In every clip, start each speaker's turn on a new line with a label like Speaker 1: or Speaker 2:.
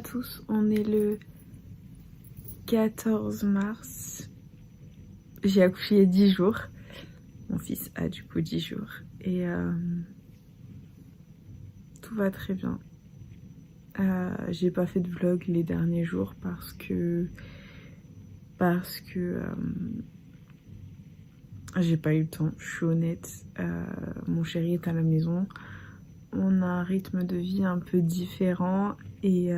Speaker 1: tous, on est le 14 mars. J'ai accouché il y a 10 jours. Mon fils a du coup 10 jours. Et tout va très bien. J'ai pas fait de vlog les derniers jours parce que j'ai pas eu le temps, je suis honnête. Mon chéri est à la maison. On a un rythme de vie un peu différent et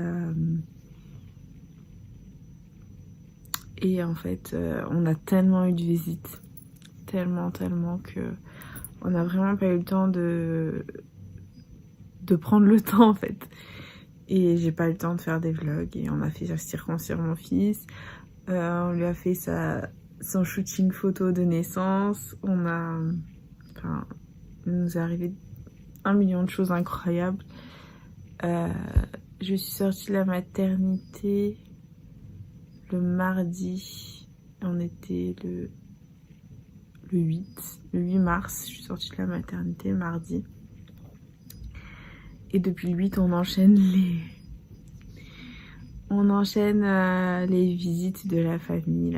Speaker 1: en fait on a tellement eu de visites, tellement que on n'a vraiment pas eu le temps de prendre le temps en fait. Et j'ai pas eu le temps de faire des vlogs et on a fait circoncire mon fils. On lui a fait son shooting photo de naissance. Il nous est arrivé 1 million de choses incroyables. Je suis sortie de la maternité le mardi. On était le 8 mars. Je suis sortie de la maternité mardi. Et depuis le 8, on enchaîne les visites de la famille.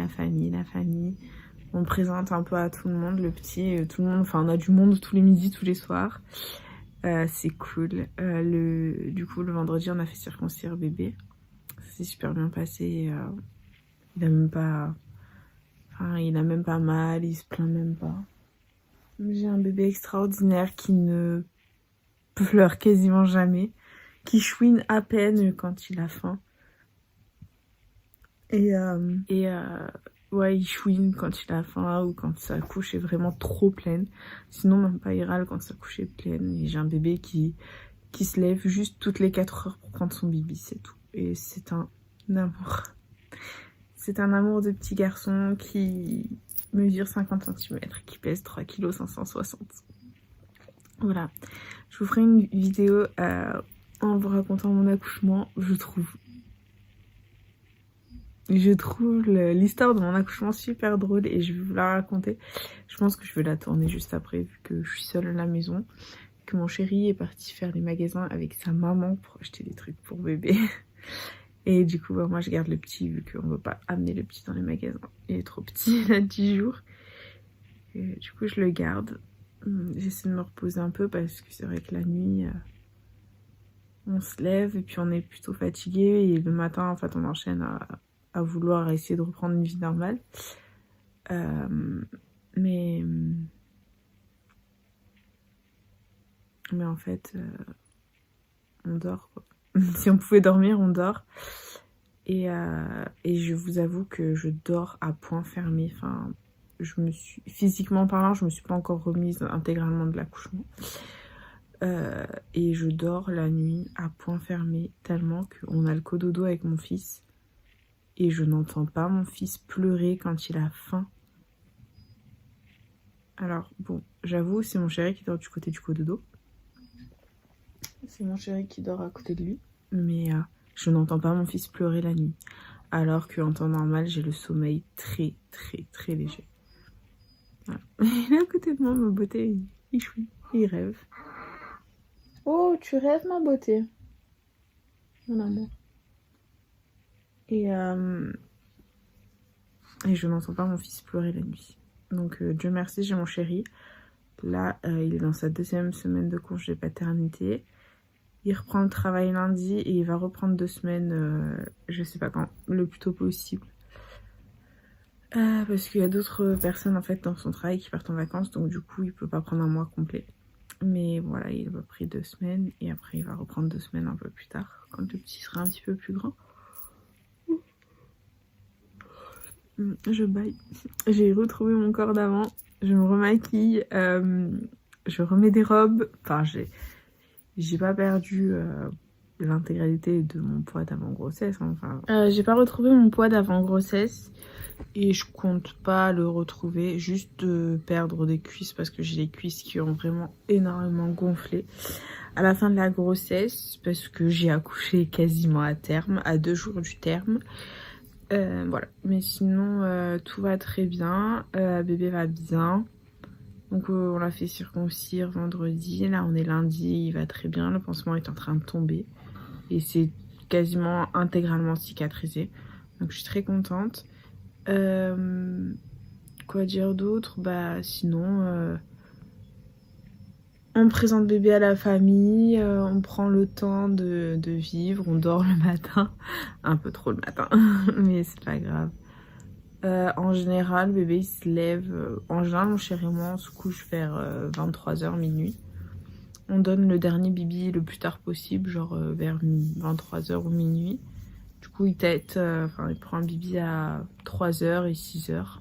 Speaker 1: On présente un peu à tout le monde, le petit, tout le monde. Enfin, on a du monde tous les midis, tous les soirs. C'est cool. Du coup, le vendredi, on a fait circoncire bébé. Ça s'est super bien passé. Il a même pas mal, il se plaint même pas. J'ai un bébé extraordinaire qui ne pleure quasiment jamais, qui chouine à peine quand il a faim. Ouais, il chouine quand il a faim ou quand sa couche est vraiment trop pleine. Sinon, même pas, il râle quand sa couche est pleine. Et j'ai un bébé qui se lève juste toutes les 4 heures pour prendre son bibi, c'est tout. Et c'est un amour. C'est un amour de petit garçon qui mesure 50 cm, qui pèse 3 kg 560. Voilà. Je vous ferai une vidéo en vous racontant mon accouchement. Je trouve l'histoire de mon accouchement super drôle et je vais vous la raconter. Je pense que je vais la tourner juste après vu que je suis seule à la maison, que mon chéri est parti faire les magasins avec sa maman pour acheter des trucs pour bébé. Et du coup, moi je garde le petit vu qu'on ne veut pas amener le petit dans les magasins. Il est trop petit, il a 10 jours. Et du coup, je le garde. J'essaie de me reposer un peu parce que c'est vrai que la nuit, on se lève et puis on est plutôt fatigué. Et le matin, en fait, on enchaîne à vouloir essayer de reprendre une vie normale. Mais en fait, on dort quoi. Si on pouvait dormir, on dort. Et je vous avoue que je dors à point fermé. Enfin, physiquement parlant, je me suis pas encore remise intégralement de l'accouchement. Et je dors la nuit à point fermé tellement qu'on a le cododo avec mon fils. Et je n'entends pas mon fils pleurer quand il a faim. Alors, bon, j'avoue, c'est mon chéri qui dort du côté du cododo. C'est mon chéri qui dort à côté de lui. Mais je n'entends pas mon fils pleurer la nuit. Alors qu'en temps normal, j'ai le sommeil très léger. Voilà. Il est à côté de moi, ma beauté. Il chouine, il rêve. Oh, tu rêves, ma beauté. Mon amour. Et je n'entends pas mon fils pleurer la nuit. Donc Dieu merci, j'ai mon chéri. Là, il est dans sa 2e semaine de congé paternité. Il reprend le travail lundi et il va reprendre 2 semaines, je sais pas quand, le plus tôt possible. Parce qu'il y a d'autres personnes en fait dans son travail qui partent en vacances, donc du coup il peut pas prendre un mois complet. Mais voilà, il a pris 2 semaines et après il va reprendre 2 semaines un peu plus tard, quand le petit sera un petit peu plus grand. Je baille. J'ai retrouvé mon corps d'avant. Je me remaquille. Je remets des robes. Enfin, j'ai pas perdu l'intégralité de mon poids d'avant grossesse. Hein. Enfin, j'ai pas retrouvé mon poids d'avant grossesse. Et je compte pas le retrouver. Juste perdre des cuisses parce que j'ai les cuisses qui ont vraiment énormément gonflé à la fin de la grossesse. Parce que j'ai accouché quasiment à terme, à 2 jours du terme. Voilà, mais sinon tout va très bien, bébé va bien, donc on l'a fait circoncire vendredi, là on est lundi, il va très bien, le pansement est en train de tomber et c'est quasiment intégralement cicatrisé. Donc je suis très contente. Quoi dire d'autre? Bah sinon, on présente bébé à la famille, on prend le temps de vivre, on dort le matin, un peu trop le matin, mais c'est pas grave. En général, bébé il se lève, en général mon chéri et moi on se couche vers 23h minuit. On donne le dernier bibi le plus tard possible, genre vers 23h ou minuit. Du coup il tète, il prend un bibi à 3h et 6h.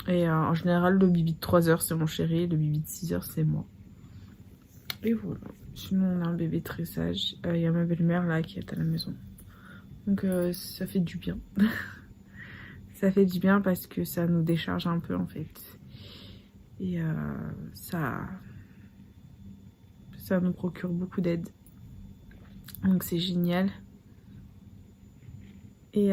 Speaker 1: Et en général, le bibi de 3h, c'est mon chéri, le bibi de 6h, c'est moi. Et voilà. Sinon, on a un bébé très sage. Il y a ma belle-mère là qui est à la maison. Donc, ça fait du bien. Ça fait du bien parce que ça nous décharge un peu en fait. Et ça nous procure beaucoup d'aide. Donc, c'est génial. Et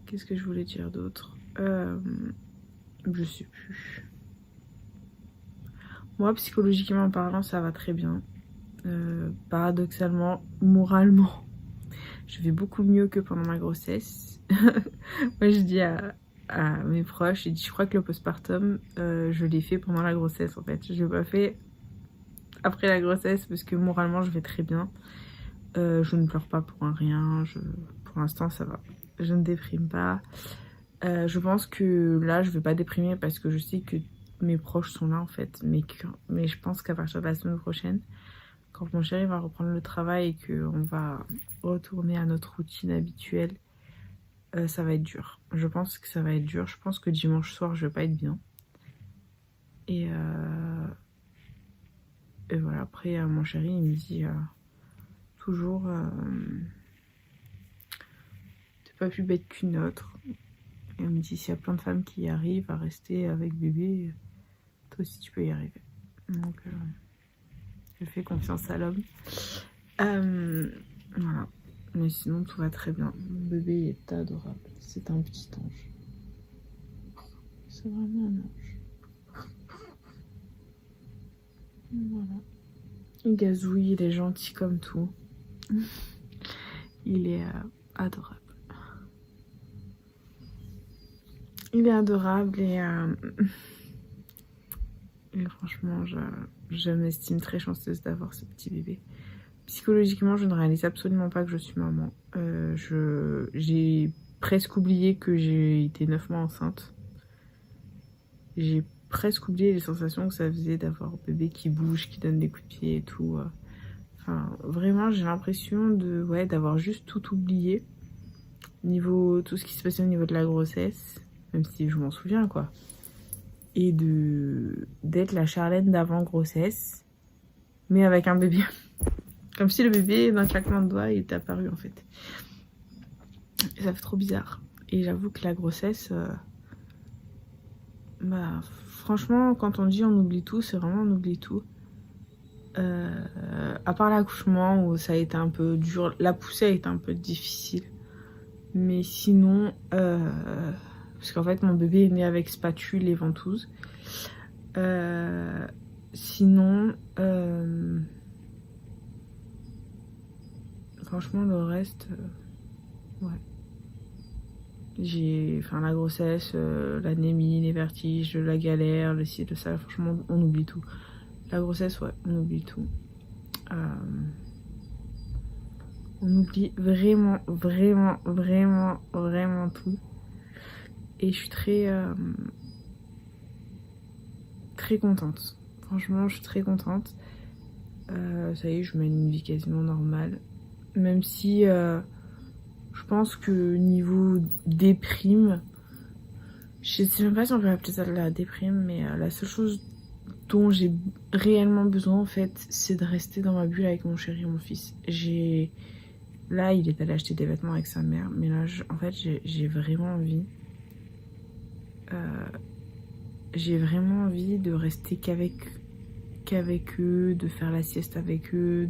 Speaker 1: qu'est-ce que je voulais dire d'autre? Je sais plus. Moi, psychologiquement parlant, ça va très bien. Paradoxalement, moralement, je vais beaucoup mieux que pendant ma grossesse. Moi, je dis à mes proches, je crois que le postpartum, je l'ai fait pendant la grossesse en fait. Je l'ai pas fait après la grossesse parce que moralement, je vais très bien. Je ne pleure pas pour un rien. Pour l'instant, ça va. Je ne déprime pas. Je pense que là, je vais pas déprimer parce que je sais que mes proches sont là en fait. Mais je pense qu'à partir de la semaine prochaine, quand mon chéri va reprendre le travail et qu'on va retourner à notre routine habituelle, ça va être dur. Je pense que ça va être dur. Je pense que dimanche soir, je vais pas être bien. Et voilà, après, mon chéri, il me dit toujours t'es pas plus bête qu'une autre. Et il me dit s'il y a plein de femmes qui y arrivent à rester avec bébé, toi aussi tu peux y arriver. Donc je fais confiance à l'homme. Voilà. Mais sinon tout va très bien. Mon bébé il est adorable. C'est un petit ange. C'est vraiment un ange. Voilà. Il gazouille, il est gentil comme tout. Il est adorable. Il est adorable et franchement, je m'estime très chanceuse d'avoir ce petit bébé. Psychologiquement, je ne réalise absolument pas que je suis maman. J'ai presque oublié que j'ai été 9 mois enceinte. J'ai presque oublié les sensations que ça faisait d'avoir un bébé qui bouge, qui donne des coups de pied et tout. Enfin, vraiment, j'ai l'impression d'avoir juste tout oublié. Tout ce qui se passait au niveau de la grossesse, même si je m'en souviens, quoi. Et d'être la Charlène d'avant grossesse, mais avec un bébé. Comme si le bébé, d'un claquement de doigts, il était apparu, en fait. Et ça fait trop bizarre. Et j'avoue que la grossesse, franchement, quand on dit on oublie tout, c'est vraiment on oublie tout. À part l'accouchement où ça a été un peu dur, la poussée a été un peu difficile. Mais sinon, parce qu'en fait mon bébé est né avec spatule et ventouse. Sinon, franchement le reste, ouais. La grossesse, l'anémie, les vertiges, la galère, le ci, le ça, franchement on oublie tout. La grossesse, ouais, on oublie tout. On oublie vraiment, vraiment, vraiment, vraiment tout. Et je suis très contente. Franchement, je suis très contente. Ça y est, je mène une vie quasiment normale. Même si je pense que niveau déprime, je sais même pas si on peut appeler ça de la déprime, mais la seule chose dont j'ai réellement besoin en fait, c'est de rester dans ma bulle avec mon chéri et mon fils. Là, il est allé acheter des vêtements avec sa mère, mais là, en fait, j'ai vraiment envie. J'ai vraiment envie de rester qu'avec eux, de faire la sieste avec eux,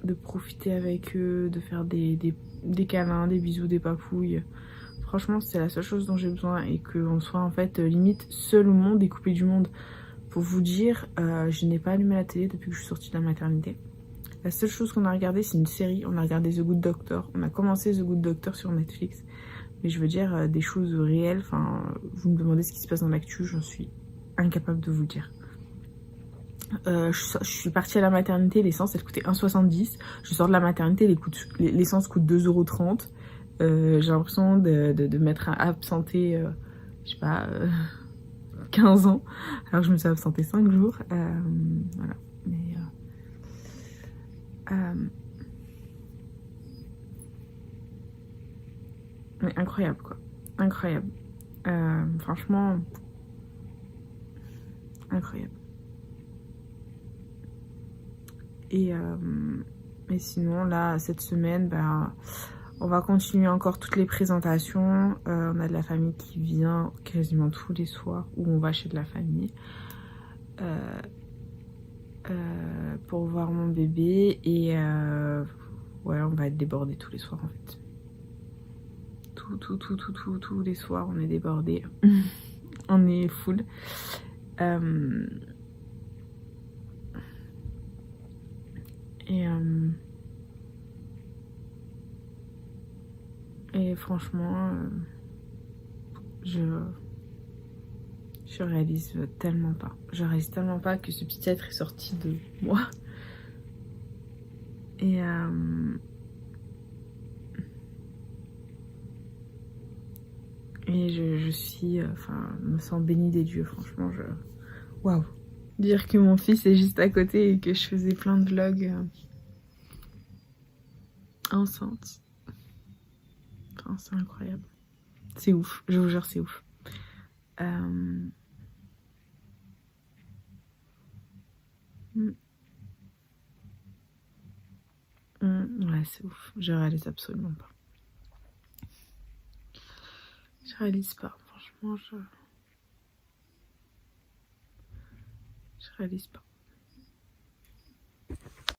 Speaker 1: de profiter avec eux, de faire des câlins, des bisous, des papouilles. Franchement, c'est la seule chose dont j'ai besoin et qu'on soit en fait limite seul au monde et coupé du monde. Pour vous dire, je n'ai pas allumé la télé depuis que je suis sortie de la maternité. La seule chose qu'on a regardé, c'est une série. On a regardé The Good Doctor. On a commencé The Good Doctor sur Netflix. Mais je veux dire, des choses réelles. Enfin, vous me demandez ce qui se passe dans l'actu, j'en suis incapable de vous dire. Je suis partie à la maternité, l'essence elle coûtait 1,70 €. Je sors de la maternité, l'essence coûte 2,30 €. J'ai l'impression de m'être absentée, je sais pas, 15 ans, alors que je me suis absentée 5 jours. Voilà. Mais incroyable quoi, incroyable. Franchement, incroyable. Et sinon là, cette semaine, bah, on va continuer encore toutes les présentations. On a de la famille qui vient quasiment tous les soirs, où on va chez de la famille. Pour voir mon bébé et ouais, on va être débordés tous les soirs en fait. Tous les soirs on est débordés. On est full. Et franchement, je réalise tellement pas. Je réalise tellement pas que ce petit être est sorti de moi. Et je suis, enfin, je me sens bénie des dieux, franchement. Waouh! Dire que mon fils est juste à côté et que je faisais plein de vlogs enceinte. Enfin, c'est incroyable. C'est ouf, je vous jure, c'est ouf. Ouais, c'est ouf. Je réalise absolument pas. Je réalise pas, franchement, je réalise pas.